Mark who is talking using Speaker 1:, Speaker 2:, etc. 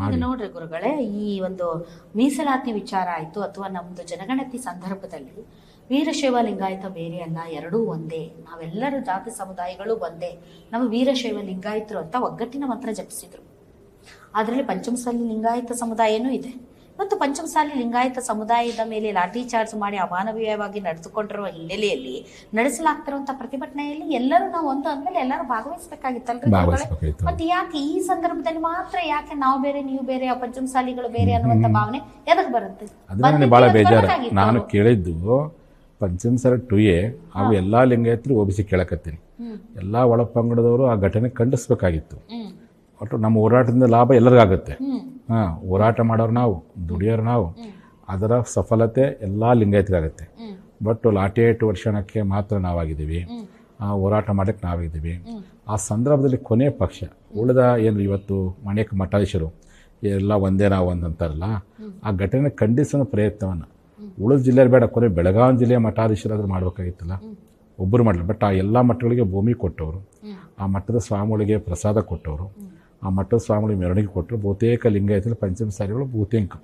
Speaker 1: ಈಗ ನೋಡ್ರಿ ಗುರುಗಳೇ, ಈ ಒಂದು ಮೀಸಲಾತಿ ವಿಚಾರ ಆಯ್ತು ಅಥವಾ ನಮ್ದು ಜನಗಣತಿ ಸಂದರ್ಭದಲ್ಲಿ ವೀರಶೈವ ಲಿಂಗಾಯತ ಬೇರೆ ಅಲ್ಲ, ಎರಡೂ ಒಂದೇ, ನಾವೆಲ್ಲರೂ ಜಾತಿ ಸಮುದಾಯಗಳು ಒಂದೇ, ನಾವು ವೀರಶೈವ ಲಿಂಗಾಯತರು ಅಂತ ಒಗ್ಗಟ್ಟಿನ ಮಂತ್ರ ಜಪಿಸಿದ್ರು. ಅದರಲ್ಲಿ ಪಂಚಮಸಾಲಿ ಲಿಂಗಾಯತ ಸಮುದಾಯನೂ ಇದೆ. ಮತ್ತು ಪಂಚಮಸಾಲಿ ಲಿಂಗಾಯತ ಸಮುದಾಯದ ಮೇಲೆ ಲಾಠಿ ಚಾರ್ಜ್ ಮಾಡಿ ಅಮಾನವೀಯವಾಗಿ ನಡೆದುಕೊಂಡಿರುವ ಹಿನ್ನೆಲೆಯಲ್ಲಿ ನಡೆಸಲಾಗ್ತಿರುವಂತಹ ಪ್ರತಿಭಟನೆಯಲ್ಲಿ ಎಲ್ಲರೂ ನಾವು ಒಂದು ಅಂದ್ಮೇಲೆ ಎಲ್ಲರೂ ಭಾಗವಹಿಸಬೇಕಾಗಿತ್ತಲ್ರಿ. ಮತ್ತೆ ಯಾಕೆ ಈ ಸಂದರ್ಭದಲ್ಲಿ ಮಾತ್ರ ಯಾಕೆ ನಾವು ಬೇರೆ ನೀವು ಬೇರೆ ಪಂಚಮಸಾಲಿಗಳು ಬೇರೆ ಅನ್ನುವಂತ ಭಾವನೆ ಎದಕ್ಕೆ ಬರುತ್ತೆ?
Speaker 2: ಬಹಳ ಬೇಜಾರು. ನಾನು ಕೇಳಿದ್ದು ಪಂಚಮಸಾಲಿ 2A ಹಾಗೂ ಎಲ್ಲಾ ಲಿಂಗಾಯತರು OBC ಕೇಳಕತ್ತೀನಿ. ಎಲ್ಲಾ ಒಳಪಂಗಡದವರು ಆ ಘಟನೆ ಖಂಡಿಸ್ಬೇಕಾಗಿತ್ತು. ಒಟ್ಟು ನಮ್ಮ ಹೋರಾಟದಿಂದ ಲಾಭ ಎಲ್ಲರಿಗಾಗುತ್ತೆ. ಹೋರಾಟ ಮಾಡೋರು ನಾವು, ದುಡಿಯೋರು ನಾವು, ಅದರ ಸಫಲತೆ ಎಲ್ಲ ಲಿಂಗಾಯತರಿಗಾಗುತ್ತೆ. ಬಟ್ ಲಾಠಿ ಏಟು ವರ್ಷಣಕ್ಕೆ ಮಾತ್ರ ನಾವಾಗಿದ್ದೀವಿ, ಹೋರಾಟ ಮಾಡೋಕ್ಕೆ ನಾವಿದ್ದೀವಿ. ಆ ಸಂದರ್ಭದಲ್ಲಿ ಕೊನೆ ಪಕ್ಷ ಉಳಿದ ಏನು ಇವತ್ತು ಮನೆಗೆ ಮಠಾಧೀಶರು ಎಲ್ಲ ಒಂದೇ ನಾವು ಅಂತಾರಲ್ಲ, ಆ ಘಟನೆ ಖಂಡಿಸೋ ಪ್ರಯತ್ನವನ್ನು ಉಳಿದ ಜಿಲ್ಲೆಯಲ್ಲಿ ಬೇಡ, ಕೊನೆ ಬೆಳಗಾವಿ ಜಿಲ್ಲೆಯ ಮಠಾಧೀಶರಾದ್ರೂ ಮಾಡಬೇಕಾಗಿತ್ತಲ್ಲ. ಒಬ್ಬರು ಮಾಡಲಿ. ಬಟ್ ಆ ಎಲ್ಲ ಮಠಗಳಿಗೆ ಭೂಮಿ ಕೊಟ್ಟವರು, ಆ ಮಠದ ಸ್ವಾಮಿಗಳಿಗೆ ಪ್ರಸಾದ ಕೊಟ್ಟವರು, ಆ ಮಠದ ಸ್ವಾಮಿಗಳಿಗೆ ಮೆರವಣಿಗೆ ಕೊಟ್ಟರು. ಬಹುತೇಕ ಲಿಂಗಾಯತರು ಪಂಚಮಸಾಲಿಗಳು ಬಹುತೇಕ